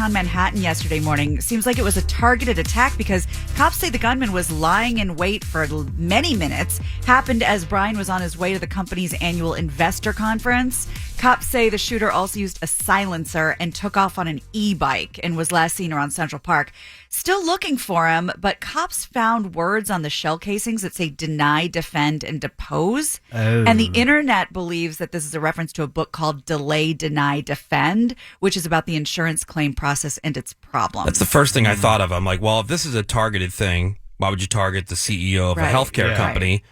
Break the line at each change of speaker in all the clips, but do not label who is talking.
Midtown Manhattan yesterday morning. Seems like it was a targeted attack because cops say the gunman was lying in wait for many minutes. Happened as Brian was on his way to the company's annual investor conference. Cops say the shooter also used a silencer and took off on an e-bike and was last seen around Central Park. Still looking for him, but cops found words on the shell casings that say deny, defend, and depose. Oh. And the internet believes that this is a reference to a book called Delay, Deny, Defend, which is about the insurance claim process and its problems.
That's the first thing I thought of. I'm like, well, if this is a targeted thing, why would you target the CEO of a healthcare company,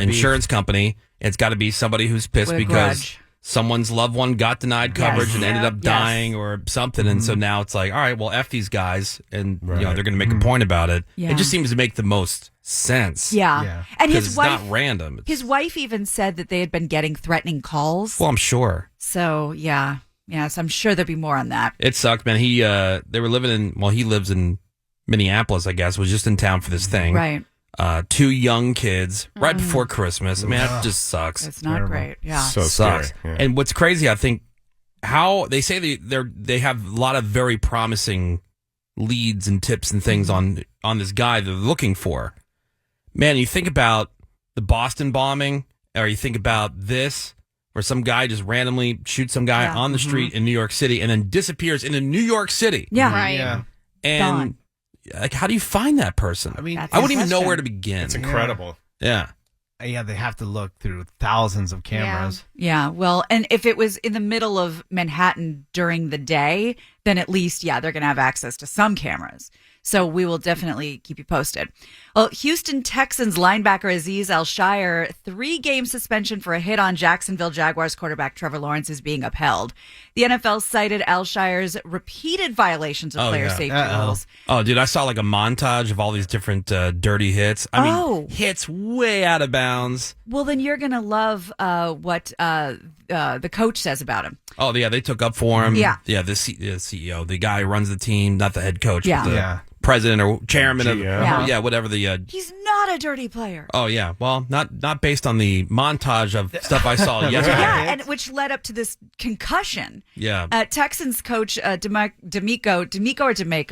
insurance company? It's got to be somebody who's pissed because someone's loved one got denied coverage and ended up dying or something. And so now it's like, all right, well, F these guys. And you know, they're going to make a point about it. Yeah. It just seems to make the most sense.
Yeah. And his wife,
it's not random.
His wife even said that they had been getting threatening calls.
Well, I'm sure.
So, yeah. Yes, I'm sure there'll be more on that.
It sucked, man. He lives in Minneapolis, I guess, was just in town for this thing.
Right.
2 young kids right before Christmas. I mean, that just sucks.
It's not great. Yeah.
So
sucks.
Yeah.
And what's crazy, I think, how they say they have a lot of very promising leads and tips and things on this guy they're looking for. Man, you think about the Boston bombing, or you think about this, where some guy just randomly shoots some guy on the street in New York City and then disappears into New York City.
Yeah.
Right.
Yeah.
And like, how do you find that person?
I mean,
I wouldn't even know where to begin.
It's incredible.
Yeah.
Yeah, they have to look through thousands of cameras.
Yeah, well, and if it was in the middle of Manhattan during the day, then at least, they're going to have access to some cameras. So we will definitely keep you posted. Well, Houston Texans linebacker Azeez Al-Shaair, 3-game suspension for a hit on Jacksonville Jaguars quarterback Trevor Lawrence is being upheld. The NFL cited Al-Shaair's repeated violations of player safety rules.
Oh, dude, I saw like a montage of all these different dirty hits. I mean, hits way out of bounds.
Well, then you're going to love what the coach says about him.
Oh, yeah, they took up for him.
Yeah.
Yeah, the CEO, the guy who runs the team, not the head coach, but the president or chairman of whatever the
he's not a dirty player.
Oh yeah, well, not based on the montage of stuff I saw yesterday.
Yeah, and which led up to this concussion.
Yeah.
Texans coach D'Amico,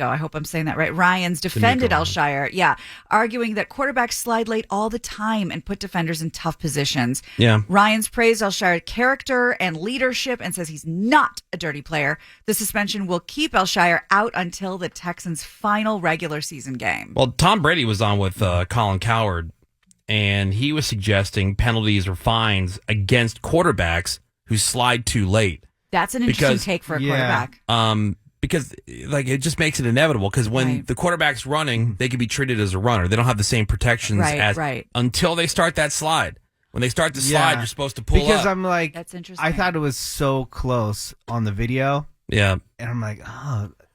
I hope I'm saying that right, Ryans defended Al-Shaair, arguing that quarterbacks slide late all the time and put defenders in tough positions.
Yeah.
Ryans praised Al-Shaair's character and leadership and says he's not a dirty player. The suspension will keep Al-Shaair out until the Texans' final regular season game.
Well, Tom Brady was on with Colin Cowherd, and he was suggesting penalties or fines against quarterbacks who slide too late.
That's an interesting take for a quarterback.
Because like it just makes it inevitable. Because when the quarterback's running, they can be treated as a runner. They don't have the same protections until they start that slide. When they start the slide, you're supposed to pull
because
up.
I'm like,
that's interesting.
I thought it was so close on the video.
Yeah,
and I'm like,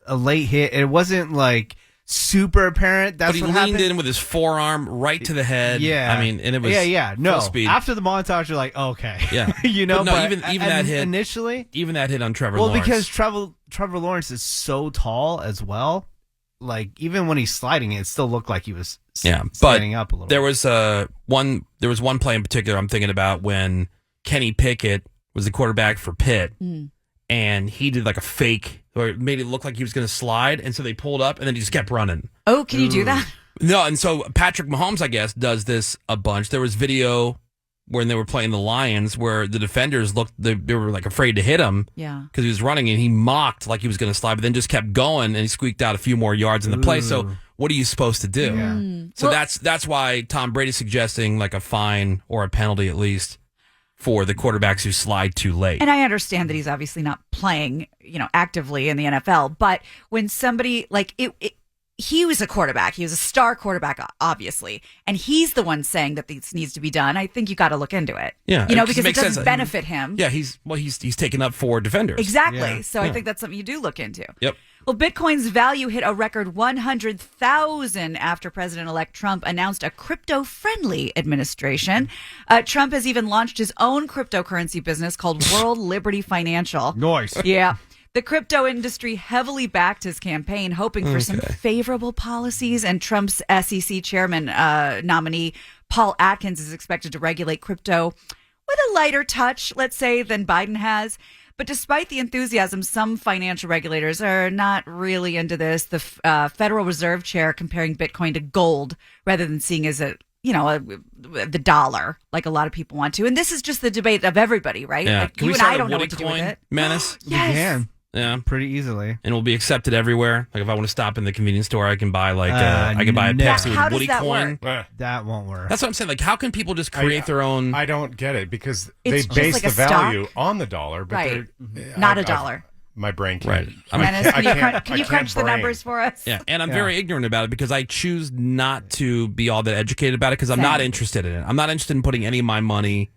a late hit. It wasn't like super apparent. That's
but he leaned in with his forearm right to the head.
Yeah,
I mean, and it was
no
full speed.
After the montage, you're like, okay,
yeah,
but
even that hit
initially,
even that hit on Trevor Lawrence.
Well, because Trevor Lawrence is so tall as well. Like even when he's sliding, it still looked like he was standing up a little.
There was one play in particular I'm thinking about when Kenny Pickett was the quarterback for Pitt, and he did like a fake. Or it made it look like he was going to slide, and so they pulled up, and then he just kept running.
Oh, can you do that?
No, and so Patrick Mahomes, I guess, does this a bunch. There was video when they were playing the Lions where the defenders they were like afraid to hit him because he was running, and he mocked like he was going to slide, but then just kept going, and he squeaked out a few more yards in the play. So what are you supposed to do?
Yeah.
So that's why Tom Brady's suggesting like a fine or a penalty at least for the quarterbacks who slide too late.
And I understand that he's obviously not playing, actively in the NFL, but when somebody like he was a quarterback, he was a star quarterback, obviously, and he's the one saying that this needs to be done. I think you got to look into it.
Yeah,
because it doesn't benefit him.
Yeah, he's taken up for defenders.
Exactly. Yeah. So I think that's something you do look into.
Yep.
Well, Bitcoin's value hit a record 100,000 after President-elect Trump announced a crypto-friendly administration. Trump has even launched his own cryptocurrency business called World Liberty Financial.
Nice.
Yeah. The crypto industry heavily backed his campaign, hoping for some favorable policies, and Trump's SEC chairman nominee, Paul Atkins, is expected to regulate crypto with a lighter touch, let's say, than Biden has. But despite the enthusiasm, some financial regulators are not really into this. The Federal Reserve Chair comparing Bitcoin to gold rather than seeing as the dollar, like a lot of people want to. And this is just the debate of everybody, right?
Yeah.
Like,
Can
you
we
and I
start a
don't know
Woody
what to do with
coin,
it.
Menace?
Yes.
You can.
Yeah,
pretty easily,
and it will be accepted everywhere. Like if I want to stop in the convenience store, I can buy I can buy a
no.
Pepsi with
How
a
does
Woody
that
coin.
work?
That won't work.
That's what I'm saying. Like, how can people just create their own?
I don't get it because
It's
they
just
base
like
the
a stock?
value on the dollar, but
Right.
they're
Not a dollar.
My brain can't.
Right.
Menace, can you
I
crunch the
can't
numbers for us?
Yeah, and I'm very ignorant about it because I choose not to be all that educated about it because I'm not interested in it. I'm not interested in putting any of my money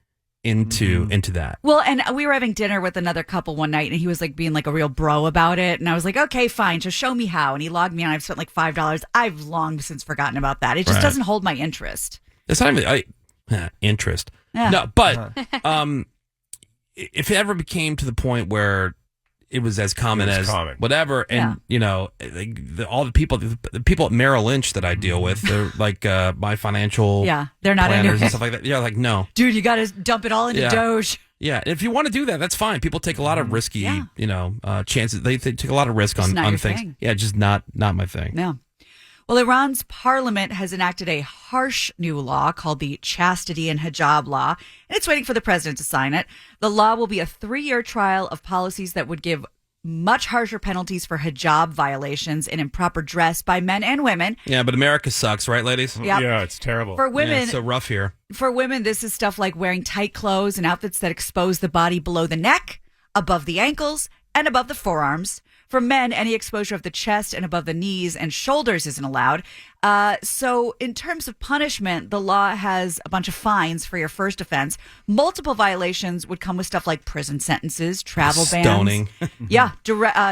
into that.
Well, and we were having dinner with another couple one night, and he was like being like a real bro about it. And I was like, okay, fine, just show me how. And he logged me on. I've spent like $5. I've long since forgotten about that. It just doesn't hold my interest.
It's not even interest.
Yeah.
No, but if it ever became to the point where it was as common as whatever, and all the people at Merrill Lynch that I deal with, they're like my financial
they're not
planners
into
and stuff like that. Yeah, like no,
dude, you got to dump it all into Doge.
Yeah, if you want to do that, that's fine. People take a lot of risky, chances. They take a lot of risk on
your
things.
thing.
Yeah, just not my thing.
No. Well, Iran's parliament has enacted a harsh new law called the Chastity and Hijab Law, and it's waiting for the president to sign it. The law will be a 3-year trial of policies that would give much harsher penalties for hijab violations and improper dress by men and women.
Yeah, but America sucks, right, ladies?
Yep.
Yeah, it's terrible.
For women,
it's so rough here.
For women, this is stuff like wearing tight clothes and outfits that expose the body below the neck, above the ankles, and above the forearms. For men, any exposure of the chest and above the knees and shoulders isn't allowed. So in terms of punishment, the law has a bunch of fines for your first offense. Multiple violations would come with stuff like prison sentences, travel bans.
Stoning.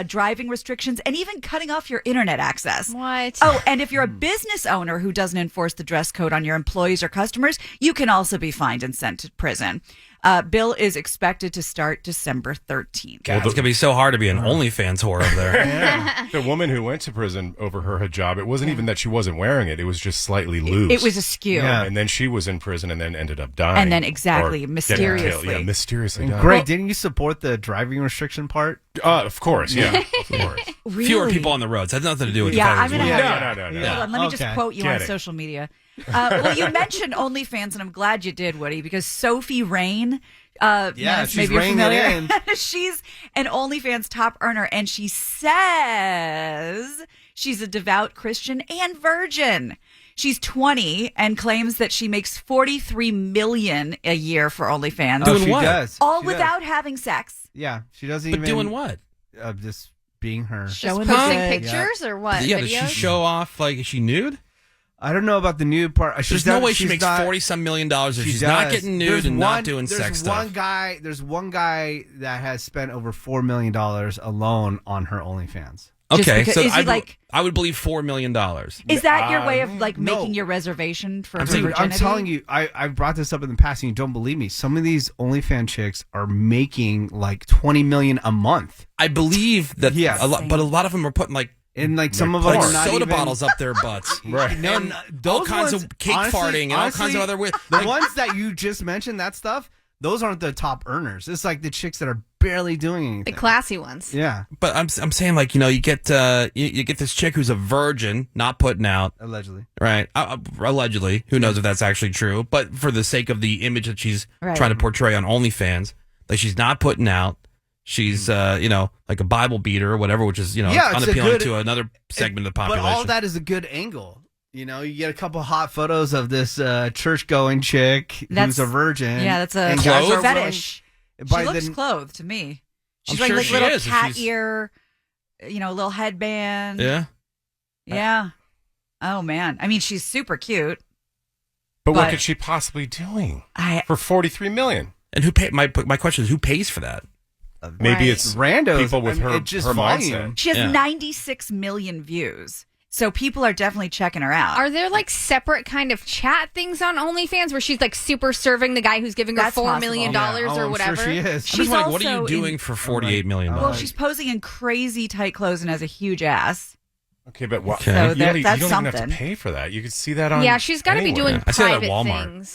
Driving restrictions, and even cutting off your internet access.
What?
Oh, and if you're a business owner who doesn't enforce the dress code on your employees or customers, you can also be fined and sent to prison. Bill is expected to start December 13th.
God, it's going to be so hard to be an OnlyFans whore over there.
The woman who went to prison over her hijab, it wasn't even that she wasn't wearing it. It was just slightly loose.
It was askew.
Yeah, and then she was in prison and then ended up dying.
And then mysteriously.
Yeah, mysteriously dying.
Greg, didn't you support the driving restriction part?
Of course, yeah. Of course.
Really?
Fewer people on the roads. Has nothing to do with
Yeah,
the
I'm going to
No.
Hold on, let me just quote you on social media. Well, you mentioned OnlyFans, and I'm glad you did, Woody, because Sophie Rain...
she's
maybe you're
reining it
familiar.
in.
She's an OnlyFans top earner, and she says she's a devout Christian and virgin. She's 20 and claims that she makes $43 million a year for OnlyFans.
Doing
she
what?
Does.
All
She
without having sex.
Yeah, she doesn't
But
even.
doing what?
Just being her.
Showing
Just posting
the
pictures or what?
Yeah,
Videos?
does she show off, like, is she nude?
I don't know about the nude part.
There's no way she makes $40-some million if she's not getting nude and not doing sex stuff.
There's one guy that has spent over $4 million alone on her OnlyFans.
Okay,
because-
so
is he
I would believe $4 million.
Is that your way of like
no.
making your reservation for her
Dude,
virginity?
I'm telling you, I've brought this up in the past and you don't believe me. Some of these OnlyFans chicks are making like $20 million a month.
I believe that but a lot of them are putting like
And like some of them
like
are not
soda
even,
bottles up their butts.
Right.
No,
And
no,
all
those
kinds
ones,
of cake
honestly-
farting and all kinds of other weird.
The ones that you just mentioned, that stuff, those aren't the top earners. It's like the chicks that are barely doing anything.
The classy ones.
Yeah,
But I'm saying, like, you get you get this chick who's a virgin, not putting out,
allegedly.
right? Allegedly, who knows if that's actually true? But for the sake of the image that she's
Right.
trying to portray on OnlyFans, like she's not putting out. She's like a Bible beater or whatever, which is
Yeah, it's a
unappealing
good-
to another segment of the population.
But all that is a good angle. You know, you get a couple hot photos of this church-going chick who's a virgin.
Yeah, that's a
and guys are
fetish.
willing-
She
by
looks
the-
clothed to me. She's
I'm
wearing
sure
like
she
little
is, if
cat
she's-
ear, a little headband.
Yeah.
Yeah. Oh man. I mean, she's super cute.
But what
But-
could she possibly doing
I
for $43 million?
And who pay? My question is, who pays for that?
Maybe
Right.
it's
randos.
people with her
it's just
her
volume.
mindset.
She has
Yeah.
96 million views. So people are definitely checking her out.
Are there like separate kind of chat things on OnlyFans where she's like super serving the guy who's giving her
That's
$4 million
possible.
Yeah. Oh,
or
I'm
whatever?
Sure she is.
I'm
She's
just wondering, what are you
also
doing
in-
for $48 million?
Well, she's posing in crazy tight clothes and has a huge ass.
Okay, but what?
So
You don't
that's
even have to
something.
pay for that. You could see that on.
Yeah, she's got to be
anywhere.
doing
I see that at
private
Walmart.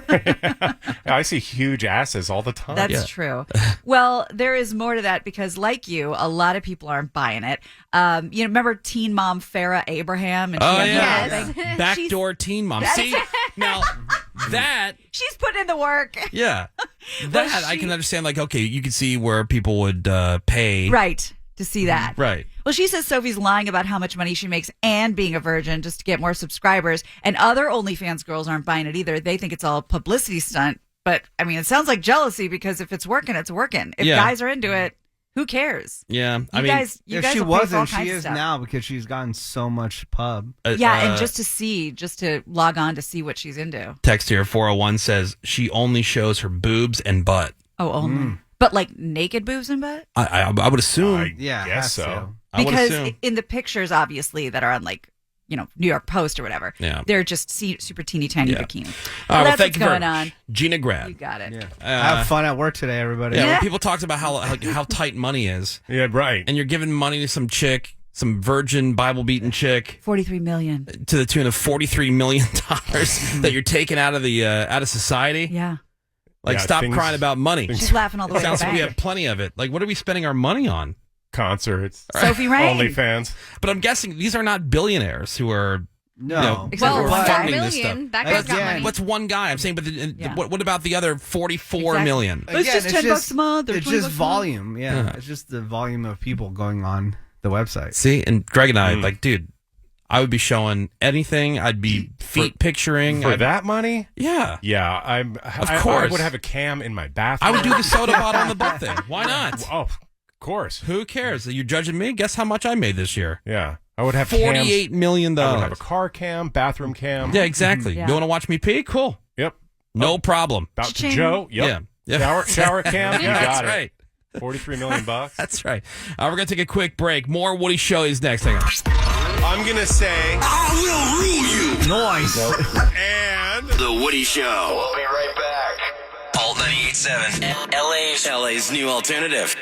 things.
Yeah, I see huge asses all the time.
That's true. Well, there is more to that because, like you, a lot of people aren't buying it. Remember Teen Mom Farrah Abraham? And
Oh,
had
yeah.
the whole thing?
Backdoor teen mom. See, now that,
She's putting in the work.
yeah, that I can understand. Like, okay, you can see where people would pay.
Right. To see that.
Right.
Well, she says Sophie's lying about how much money she makes and being a virgin just to get more subscribers. And other OnlyFans girls aren't buying it either. They think it's all a publicity stunt. But, I mean, it sounds like jealousy because if it's working, it's working. If guys are into it, who cares?
Yeah.
You guys
If
will
she
pay for all
wasn't,
kinds
she
of
is
stuff.
now because she's gotten so much pub.
Yeah, and just to log on to see what she's into.
Text here 401 says she only shows her boobs and butt.
Oh, only. But like naked boobs and butt?
I would assume.
I
Yeah,
guess
has
so.
to.
I would
Because
assume.
in the pictures, obviously, that are on like, New York Post or whatever,
Yeah.
they're just super teeny tiny
Yeah.
bikini.
All right,
Well, that's
thank
what's
you very
going
much.
on.
Gina Grad.
You got it.
Yeah. Have fun at work today, everybody.
Yeah,
Yeah.
when people talked about how tight money is,
Yeah, right.
and you're giving money to some chick, some virgin Bible beating chick,
43 million.
to the tune of $43 million that you're taking out of society.
Yeah.
Like,
Yeah,
stop
things-
crying about money.
She's laughing all the way to
Sounds
the
like we
bank.
have plenty of it. Like, what are we spending our money on?
Concerts.
Sophie Rain.
OnlyFans.
But I'm guessing these are not billionaires who are.
No.
Except
Well,
for
we're
one
funding
guy.
this stuff.
million. That guy's got
Again.
money.
What's one guy? I'm saying, but
Yeah.
what about the other 44
Exactly.
million?
It's just $10 a month or
It's
20
just
bucks a month.
volume. Yeah. It's just the volume of people going on the website.
See, and Greg and I, like, dude, I would be showing anything. I'd be feet picturing.
For that money?
Yeah.
Yeah,
Of course.
I would have a cam in my
I
bathroom.
would do the soda bottle on the butt thing. Why not?
Oh, of course.
Who cares? Are you judging me? Guess how much I made this year?
Yeah, I would have
$48 million.
I would have a car cam, bathroom cam.
Yeah, exactly.
Yeah.
You want to watch me pee? Cool.
Yep.
No problem.
About to
Cha-ching.
Joe. Yep.
Yeah.
Shower cam. You got
That's
it.
right.
$43 million.
That's right. We're going to take a quick break. More Woody Show is next. Hang on.
I'm gonna say I will rule you.
Noise.
And The Woody Show. We'll be right back. Alt 98.7. LA's new alternative.